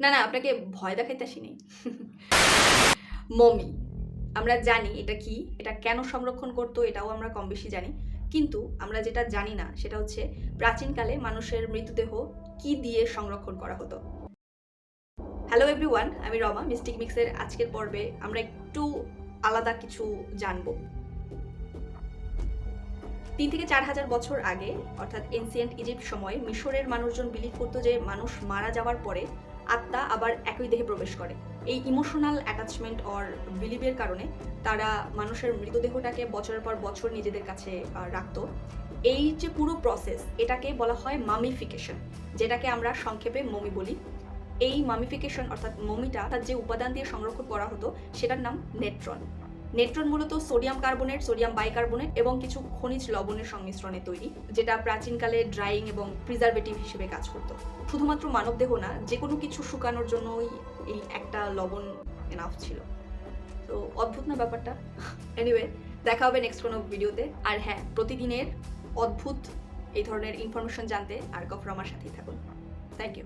না না, আপনাকে ভয় দেখাইতে আসিনি। মমি, আমরা জানি এটা কি, এটা কেন সংরক্ষণ করতো এটাও আমরা কম বেশি জানি, কিন্তু আমরা যেটা জানি না সেটা হচ্ছে প্রাচীনকালে মানুষের মৃতদেহ কি দিয়ে সংরক্ষণ করা হতো। হ্যালো এভরিওয়ান, আমি রমা। মিস্টিক মিক্সের আজকের পর্বে আমরা একটু আলাদা কিছু জানবো। 3 থেকে 4,000 বছর আগে, অর্থাৎ এনসিয়েন্ট ইজিপ্ট সময়ে মিশরের মানুষজন বিলিভ করতো যে মানুষ মারা যাওয়ার পরে আত্মা আবার একই দেহে প্রবেশ করে। এই ইমোশনাল অ্যাটাচমেন্ট অর বিলিভের কারণে তারা মানুষের মৃতদেহটাকে বছরের পর বছর নিজেদের কাছে রাখতো। এই যে পুরো প্রসেস, এটাকে বলা হয় মামিফিকেশন, যেটাকে আমরা সংক্ষেপে মমি বলি। এই মামিফিকেশন অর্থাৎ মমিটা যে উপাদান দিয়ে সংরক্ষণ করা হতো সেটার নাম নেট্রন। নেট্রন মূলত সোডিয়াম কার্বনেট, সোডিয়াম বাইকার্বনেট এবং কিছু খনিজ লবণের সংমিশ্রণে তৈরি, যেটা প্রাচীনকালে ড্রাইং এবং প্রিজারভেটিভ হিসেবে কাজ করতো। শুধুমাত্র মানবদেহ না, যে কোনো কিছু শুকানোর জন্যই এই একটা লবণ এনাফ ছিল। তো অদ্ভুত না ব্যাপারটা? এনিওয়ে, দেখা হবে নেক্সট কোনো ভিডিওতে। আর হ্যাঁ, প্রতিদিনের অদ্ভুত এই ধরনের ইনফরমেশন জানতে আর কফর আমার সাথেই থাকুন। Thank you.